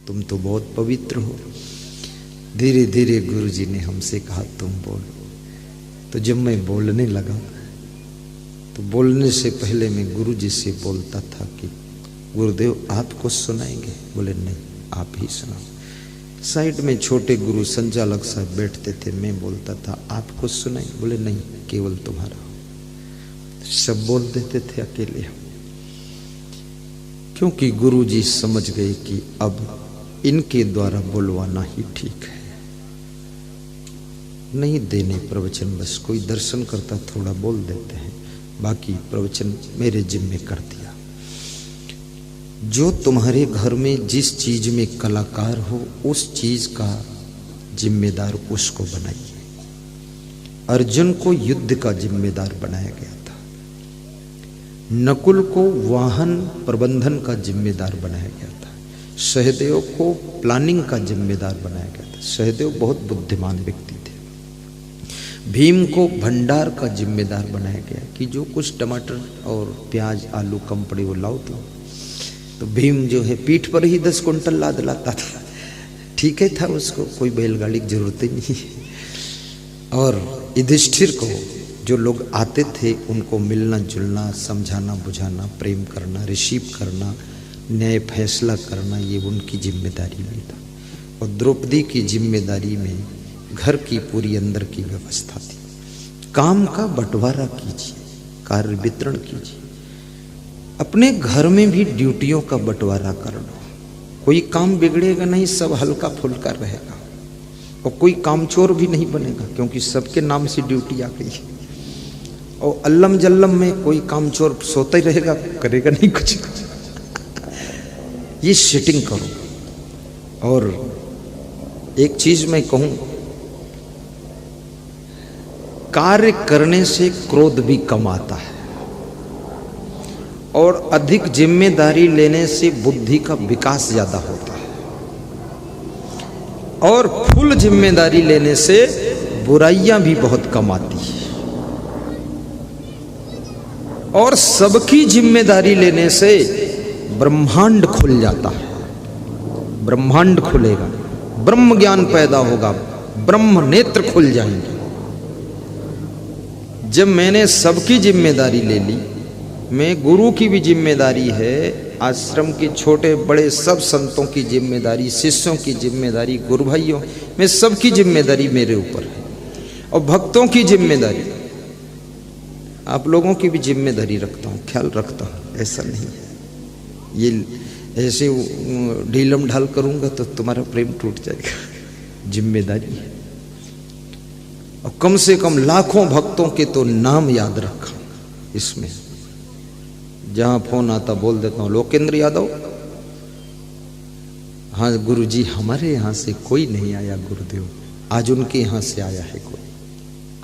तुम तो बहुत पवित्र हो। धीरे धीरे गुरु जी ने हमसे कहा तुम बोलो। तो जब मैं बोलने लगा तो बोलने से पहले मैं गुरु जी से बोलता था कि गुरुदेव आपको सुनाएंगे? बोले नहीं, आप ही सुनाओ। साइड में छोटे गुरु संचालक साहब बैठते थे, मैं बोलता था आपको सुनाएंगे? बोले नहीं, केवल तुम्हारा। सब बोल देते थे अकेले हम, क्योंकि गुरु जी समझ गए कि अब इनके द्वारा बुलवाना ही ठीक है। नहीं देने प्रवचन, बस कोई दर्शन करता थोड़ा बोल देते हैं, बाकी प्रवचन मेरे जिम्मे कर दिया। जो तुम्हारे घर में जिस चीज में कलाकार हो उस चीज का जिम्मेदार उसको बनाइए। अर्जुन को युद्ध का जिम्मेदार बनाया गया था, नकुल को वाहन प्रबंधन का जिम्मेदार बनाया गया था, सहदेव को प्लानिंग का जिम्मेदार बनाया गया था। सहदेव बहुत बुद्धिमान व्यक्ति थे। भीम को भंडार का जिम्मेदार बनाया गया कि जो कुछ टमाटर और प्याज आलू कम पड़े वो लाओ। तो भीम जो है पीठ पर ही 10 कुंटल लाद लाता था। ठीक है था, उसको कोई बैलगाड़ी की जरूरत ही नहीं। और युधिष्ठिर को जो लोग आते थे उनको मिलना जुलना, समझाना बुझाना, प्रेम करना, रिसीव करना, न्याय फैसला करना, ये उनकी जिम्मेदारी में था। और द्रौपदी की जिम्मेदारी में घर की पूरी अंदर की व्यवस्था थी। काम का बंटवारा कीजिए, कार्य वितरण कीजिए। अपने घर में भी ड्यूटियों का बंटवारा कर लो, कोई काम बिगड़ेगा नहीं, सब हल्का फुल्का रहेगा। और कोई कामचोर भी नहीं बनेगा, क्योंकि सबके नाम से ड्यूटी आ गई है। और अल्लम जल्लम में कोई कामचोर सोता ही रहेगा, करेगा नहीं कुछ। ये सेटिंग करो। और एक चीज मैं कहूं, कार्य करने से क्रोध भी कम आता है, और अधिक जिम्मेदारी लेने से बुद्धि का विकास ज्यादा होता है, और फुल जिम्मेदारी लेने से बुराइयां भी बहुत कम आती है। और सबकी जिम्मेदारी लेने से ब्रह्मांड खुल जाता है, ब्रह्मांड खुलेगा, ब्रह्म ज्ञान पैदा होगा, ब्रह्म नेत्र खुल जाएंगे। जब मैंने सबकी जिम्मेदारी ले ली, मैं गुरु की भी जिम्मेदारी है, आश्रम के छोटे बड़े सब संतों की जिम्मेदारी, शिष्यों की जिम्मेदारी, गुरु भाइयों में सबकी जिम्मेदारी मेरे ऊपर है। और भक्तों की जिम्मेदारी, आप लोगों की भी जिम्मेदारी रखता हूँ, ख्याल रखता हूँ। ऐसा नहीं है ये ऐसे ढीलम ढाल करूँगा तो तुम्हारा प्रेम टूट जाएगा। जिम्मेदारी है। और कम से कम लाखों भक्तों के तो नाम याद रखा इसमें। जहां फोन आता बोल देता हूं, लोकेंद्र यादव, हाँ गुरुजी हमारे यहां से कोई नहीं आया गुरुदेव, आज उनके यहां से आया है कोई।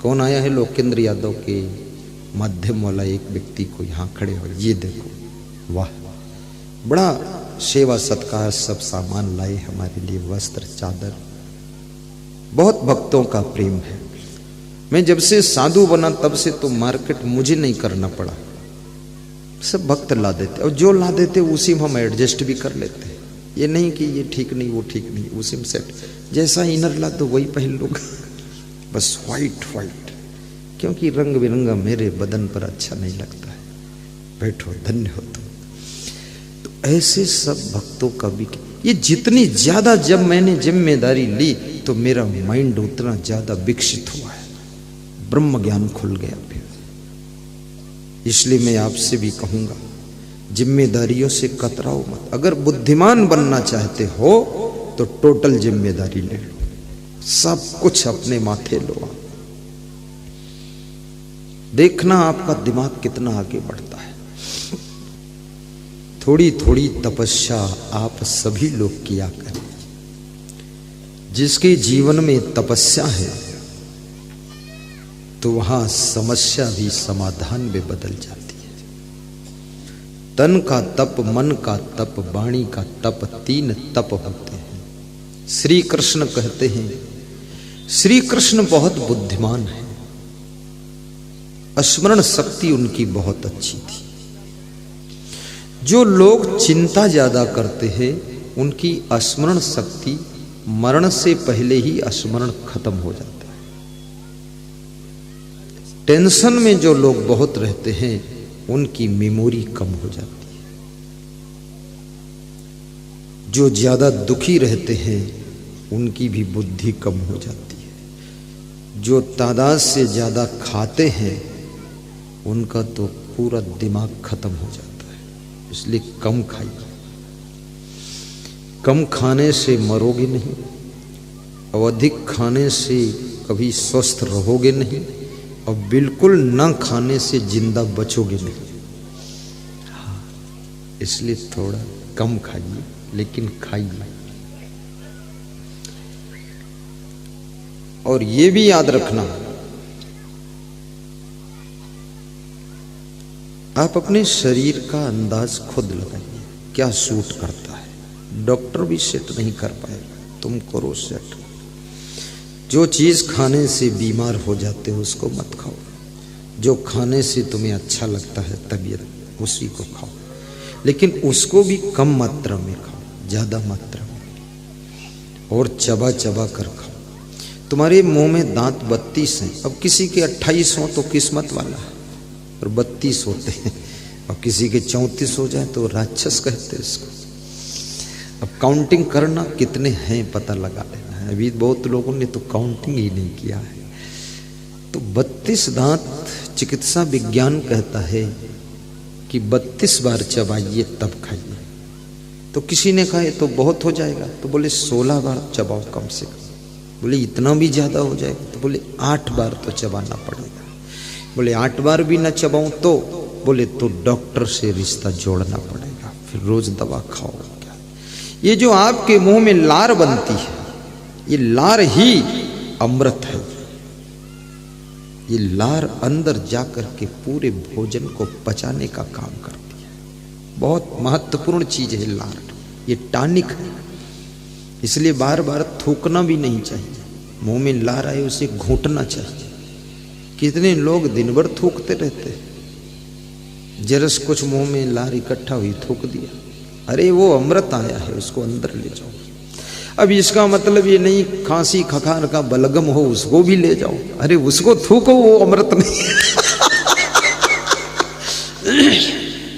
कौन आया है? लोकेंद्र यादव के माध्यम वाला एक व्यक्ति को यहां खड़े हो, ये देखो, वाह, बड़ा सेवा सत्कार सब सामान लाए हमारे लिए, वस्त्र चादर, बहुत भक्तों का प्रेम है। मैं जब से साधु बना तब से तो मार्केट मुझे नहीं करना पड़ा, सब भक्त ला देते, और जो ला देते उसी में हम एडजस्ट भी कर लेते हैं। ये नहीं कि ये ठीक नहीं वो ठीक नहीं, उसी में सेट, जैसा इनर ला तो वही पहन लूंगा, बस व्हाइट व्हाइट, क्योंकि रंग बिरंगा मेरे बदन पर अच्छा नहीं लगता है। बैठो, धन्य हो तुम। तो ऐसे सब भक्तों का भी, ये जितनी ज्यादा जब मैंने जिम्मेदारी ली तो मेरा माइंड उतना ज्यादा विकसित हुआ है, ब्रह्म ज्ञान खुल गया फिर। इसलिए मैं आपसे भी कहूंगा, जिम्मेदारियों से कतराओ मत। अगर बुद्धिमान बनना चाहते हो तो टोटल जिम्मेदारी ले लो, सब कुछ अपने माथे लो। देखना आपका दिमाग कितना आगे बढ़ता है। थोड़ी थोड़ी तपस्या आप सभी लोग किया करें। जिसके जीवन में तपस्या है तो वहां समस्या भी समाधान में बदल जाती है। तन का तप, मन का तप, वाणी का तप, 3 तप होते हैं। श्री कृष्ण कहते हैं, श्री कृष्ण बहुत बुद्धिमान है, स्मरण शक्ति उनकी बहुत अच्छी थी। जो लोग चिंता ज्यादा करते हैं उनकी स्मरण शक्ति मरण से पहले ही स्मरण खत्म हो जाता है। टेंशन में जो लोग बहुत रहते हैं उनकी मेमोरी कम हो जाती है। जो ज्यादा दुखी रहते हैं उनकी भी बुद्धि कम हो जाती है। जो तादाद से ज्यादा खाते हैं उनका तो पूरा दिमाग खत्म हो जाता है। इसलिए कम खाइए। कम खाने से मरोगे नहीं और अधिक खाने से कभी स्वस्थ रहोगे नहीं और बिल्कुल न खाने से जिंदा बचोगे नहीं। इसलिए थोड़ा कम खाइए लेकिन खाइए। और ये भी याद रखना, आप अपने शरीर का अंदाज खुद लगाइए क्या सूट करता है। डॉक्टर भी सेट नहीं कर पाएगा, तुम करो सेट। जो चीज खाने से बीमार हो जाते हो उसको मत खाओ। जो खाने से तुम्हें अच्छा लगता है तबीयत, उसी को खाओ, लेकिन उसको भी कम मात्रा में खाओ, ज्यादा मात्रा में। और चबा चबा कर खाओ। तुम्हारे मुंह में दांत 32 हैं, अब किसी के 28 हो तो किस्मत वाला है, और 32 होते हैं, और किसी के 34 हो जाए तो राक्षस कहते हैं इसको। अब काउंटिंग करना कितने हैं पता लगा लेना है। अभी बहुत लोगों ने तो काउंटिंग ही नहीं किया है। तो 32 दांत चिकित्सा विज्ञान कहता है कि 32 बार चबाइए तब खाइए। तो किसी ने कहा तो बहुत हो जाएगा, तो बोले 16 बार चबाओ कम से कम। बोले इतना भी ज्यादा हो जाएगा, तो बोले 8 बार तो चबाना पड़ेगा। बोले 8 बार भी ना चबाऊं तो, बोले तो डॉक्टर से रिश्ता जोड़ना पड़ेगा, फिर रोज दवा खाओ। क्या ये जो आपके मुंह में लार बनती है, ये लार ही अमृत है। ये लार अंदर जाकर के पूरे भोजन को पचाने का काम करती है। बहुत महत्वपूर्ण चीज है लार, ये टॉनिक है। इसलिए बार बार थूकना भी नहीं चाहिए। मुंह में लार आए उसे घोंटना चाहिए। कितने लोग दिन भर थूकते रहते हैं, जरस कुछ मुंह में लार इकट्ठा हुई थूक दिया, अरे वो अमृत आया है, उसको अंदर ले जाओ। अब इसका मतलब ये नहीं खांसी खखार का बलगम हो उसको भी ले जाओ, अरे उसको थूको, वो अमृत नहीं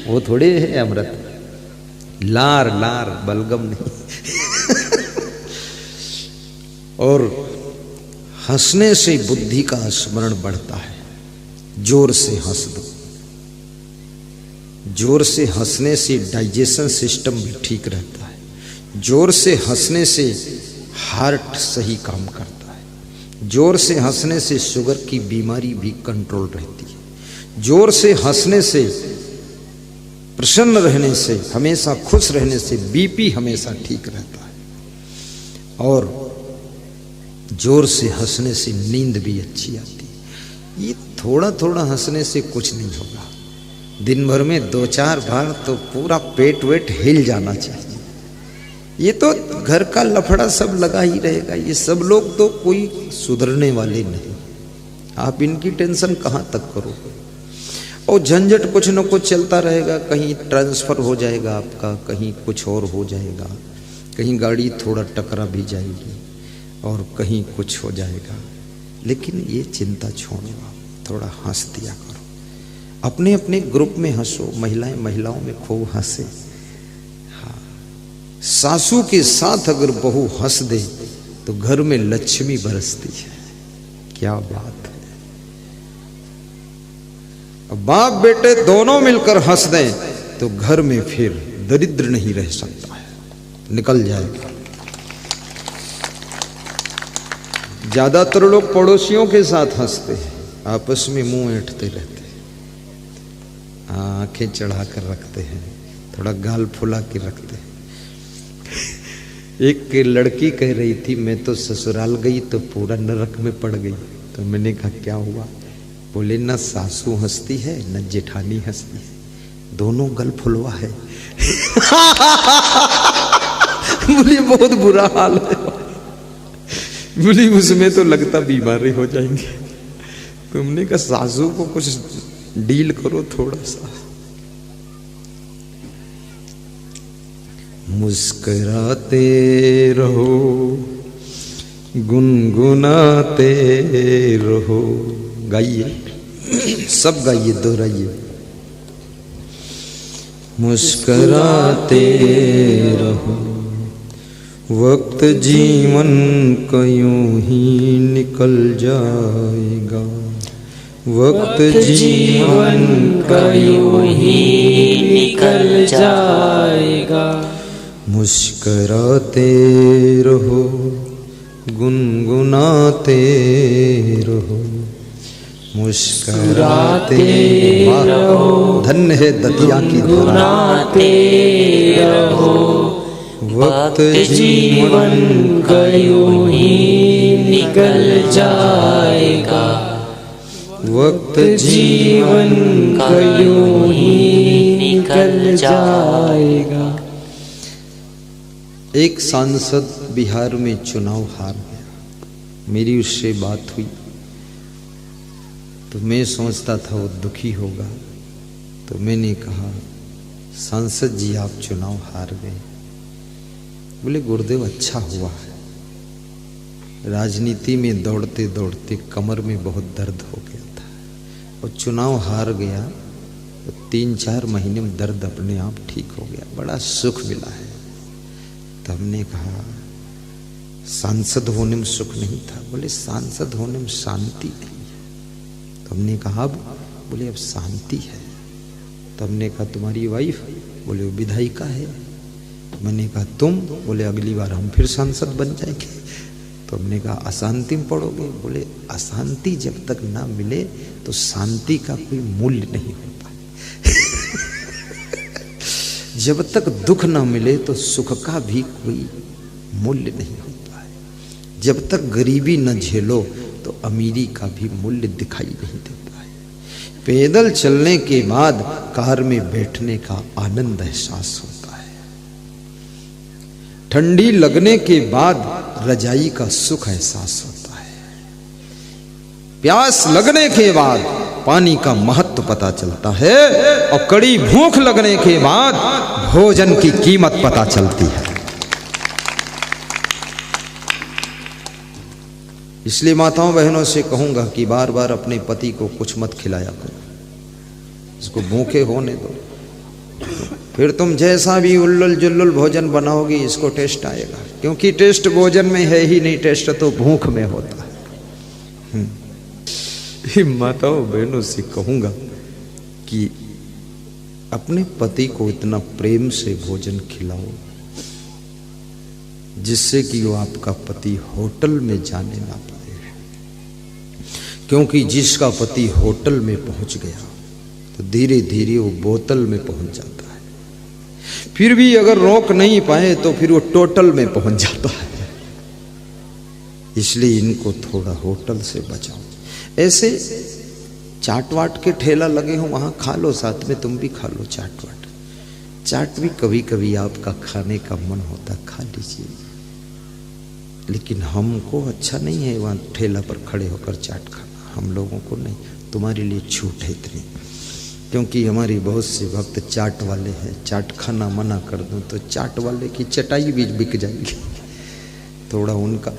वो थोड़े है अमृत, लार लार बलगम नहीं। और हंसने से बुद्धि का स्मरण बढ़ता है। जोर से हंस दो। जोर से हंसने से डाइजेशन सिस्टम भी ठीक रहता है। जोर से हंसने से हार्ट सही काम करता है। जोर से हंसने से शुगर की बीमारी भी कंट्रोल रहती है। जोर से हंसने से, प्रसन्न रहने से, हमेशा खुश रहने से बीपी हमेशा ठीक रहता है। और जोर से हंसने से नींद भी अच्छी आती है। ये थोड़ा थोड़ा हंसने से कुछ नहीं होगा। दिन भर में 2-4 बार तो पूरा पेट वेट हिल जाना चाहिए। ये तो घर का लफड़ा सब लगा ही रहेगा। ये सब लोग तो कोई सुधरने वाले नहीं। आप इनकी टेंशन कहाँ तक करोगे? और झंझट कुछ न कुछ चलता रहेगा। कहीं ट्रांसफर हो जाएगा आपका, कहीं कुछ और हो जाएगा, कहीं गाड़ी थोड़ा टकरा भी जाएगी और कहीं कुछ हो जाएगा। लेकिन ये चिंता छोड़ो, आप थोड़ा हंस दिया करो। अपने अपने ग्रुप में हंसो। महिलाएं महिलाओं में खूब हंसे। हाँ, सासू के साथ अगर बहू हंस दे तो घर में लक्ष्मी बरसती है। क्या बात है। अब बाप बेटे दोनों मिलकर हंस दें तो घर में फिर दरिद्र नहीं रह सकता है, निकल जाएगा। ज्यादातर लोग पड़ोसियों के साथ हंसते हैं, आपस में मुंह ऐंठते रहते हैं, आंखें चढ़ा कर रखते हैं, थोड़ा गाल फुला के रखते हैं। एक लड़की कह रही थी मैं तो ससुराल गई तो पूरा नरक में पड़ गई। तो मैंने कहा क्या हुआ? बोले न सासू हंसती है न जेठानी हंसती है, दोनों गल फुलवा है। बोली बहुत बुरा हाल है। बोली उसमें तो लगता बीमारी हो जाएंगे। तुमने कहा सासू को कुछ डील करो थोड़ा सा। मुस्कुराते रहो, गुनगुनाते रहो। गाइए, सब गाइए, दोहराइए। मुस्कुराते रहो, वक्त जीवन का यूं ही निकल जाएगा। वक्त जीवन का यूं ही निकल जाएगा। मुस्कुराते रहो, गुनगुनाते रहो, मुस्कुराते रहो। धन्य है दतिया की गुनगुनाते रहो, वक्त जीवन का यूं ही निकल जाएगा। वक्त जीवन का यूं ही निकल जाएगा। एक सांसद बिहार में चुनाव हार गया। मेरी उससे बात हुई तो मैं सोचता था वो दुखी होगा, तो मैंने कहा, सांसद जी आप चुनाव हार गए। बोले गुरुदेव अच्छा हुआ है, राजनीति में दौड़ते दौड़ते कमर में बहुत दर्द हो गया था और चुनाव हार गया तो 3-4 महीने में दर्द अपने आप ठीक हो गया, बड़ा सुख मिला है। तो हमने कहा सांसद होने में सुख नहीं था। बोले सांसद होने में शांति नहीं है। तो हमने कहा अब? बोले अब शांति है। तो हमने कहा तुम्हारी वाइफ? बोले वो विधायिका है। मैंने कहा तुम? बोले अगली बार हम फिर सांसद बन जाएंगे। तो हमने कहा अशांति में पड़ोगे? बोले अशांति जब तक ना मिले तो शांति का कोई मूल्य नहीं होता। जब तक दुख ना मिले तो सुख का भी कोई मूल्य नहीं होता है। जब तक गरीबी न झेलो तो अमीरी का भी मूल्य दिखाई नहीं देता है। पैदल चलने के बाद कार में बैठने का आनंद एहसास होता है। ठंडी लगने के बाद रजाई का सुख एहसास होता है। प्यास लगने के बाद पानी का महत्व पता चलता है और कड़ी भूख लगने के बाद भोजन की कीमत पता चलती है। इसलिए माताओं बहनों से कहूंगा कि बार बार अपने पति को कुछ मत खिलाया करो, इसको भूखे होने दो। फिर तुम जैसा भी उल्लुल जुल्लुल भोजन बनाओगी इसको टेस्ट आएगा, क्योंकि टेस्ट भोजन में है ही नहीं, टेस्ट तो भूख में होता है। माताओं बहनों से कहूंगा कि अपने पति को इतना प्रेम से भोजन खिलाओ जिससे कि वो आपका पति होटल में जाने ना पाए। क्योंकि जिसका पति होटल में पहुंच गया तो धीरे धीरे वो बोतल में पहुंच जाता है। फिर भी अगर रोक नहीं पाए तो फिर वो टोटल में पहुंच जाता है। इसलिए इनको थोड़ा होटल से बचाओ। ऐसे चाट वाट के ठेला लगे हो वहां खा लो, साथ में तुम भी खा लो चाट वाट। चाट भी कभी कभी आपका खाने का मन होता खा लीजिए, लेकिन हमको अच्छा नहीं है वहां ठेला पर खड़े होकर चाट खाना। हम लोगों को नहीं, तुम्हारे लिए छूट है इतनी, क्योंकि हमारी बहुत से भक्त चाट वाले हैं। चाट खाना मना कर दूं तो चाट वाले की चटाई भी बिक जाएगी। थोड़ा उनका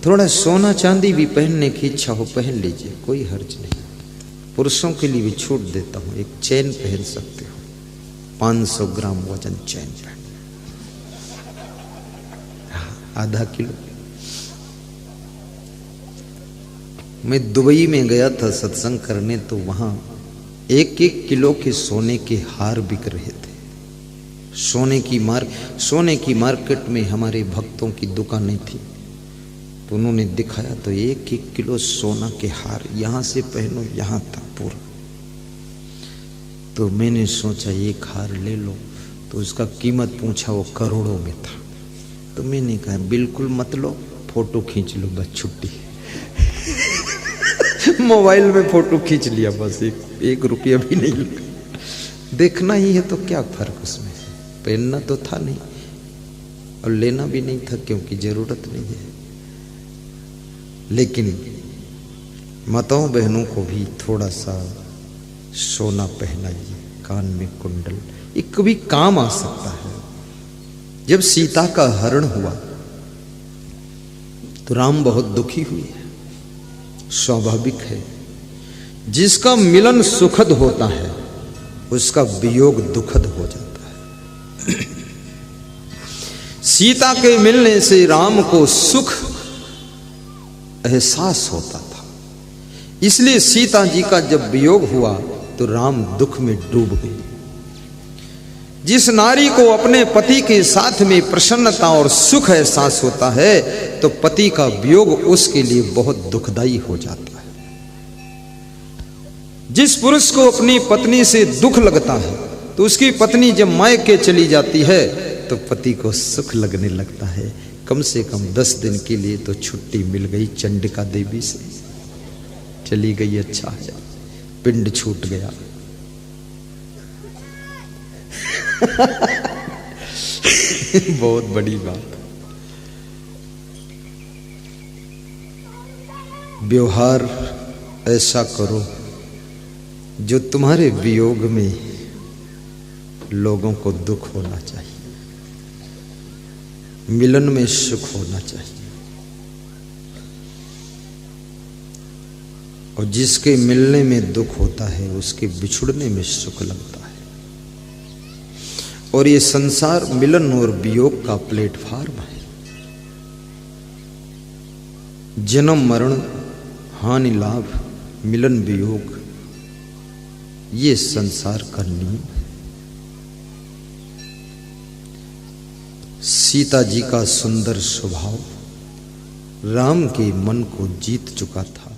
थोड़ा सोना चांदी भी पहनने की इच्छा हो पहन लीजिए, कोई हर्ज नहीं। पुरुषों के लिए भी छूट देता हूं, एक चैन पहन सकते हो, 500 ग्राम वजन चैन पहन, आधा किलो। मैं दुबई में गया था सत्संग करने, तो वहां 1-1 किलो के सोने के हार बिक रहे थे। सोने की मार्केट में हमारे भक्तों की दुकानें थी, तो उन्होंने दिखाया तो 1-1 किलो सोना के हार, यहां से पहनो यहां तक पूरा। तो मैंने सोचा एक हार ले लो, तो उसका कीमत पूछा, वो करोड़ों में था। तो मैंने कहा बिल्कुल मत लो, फोटो खींच लो बस, छुट्टी। मोबाइल में फोटो खींच लिया बस, 1 रुपया भी नहीं लगा। देखना ही है तो क्या फर्क उसमें, पहनना तो था नहीं और लेना भी नहीं था क्योंकि जरूरत नहीं है। लेकिन माताओं बहनों को भी थोड़ा सा सोना पहनाइए, कान में कुंडल, ये कभी काम आ सकता है। जब सीता का हरण हुआ तो राम बहुत दुखी हुए। स्वाभाविक है, जिसका मिलन सुखद होता है उसका वियोग दुखद हो जाता है। सीता के मिलने से राम को सुख एहसास होता था, इसलिए सीता जी का जब वियोग हुआ तो राम दुख में डूब गए। जिस नारी को अपने पति के साथ में प्रसन्नता और सुख एहसास होता है तो पति का वियोग उसके लिए बहुत दुखदाई हो जाता है। जिस पुरुष को अपनी पत्नी से दुख लगता है तो उसकी पत्नी जब मायके चली जाती है तो पति को सुख लगने लगता है। कम से कम 10 दिन के लिए तो छुट्टी मिल गई चंडिका देवी से, चली गई अच्छा है, पिंड छूट गया। बहुत बड़ी बात। व्यवहार ऐसा करो जो तुम्हारे वियोग में लोगों को दुख होना चाहिए, मिलन में सुख होना चाहिए। और जिसके मिलने में दुख होता है उसके बिछुड़ने में सुख लगता है। और ये संसार मिलन और वियोग का प्लेटफॉर्म है। जन्म मरण, हानि लाभ, मिलन वियोग, ये संसार का नियम है। सीता जी का सुंदर स्वभाव राम के मन को जीत चुका था।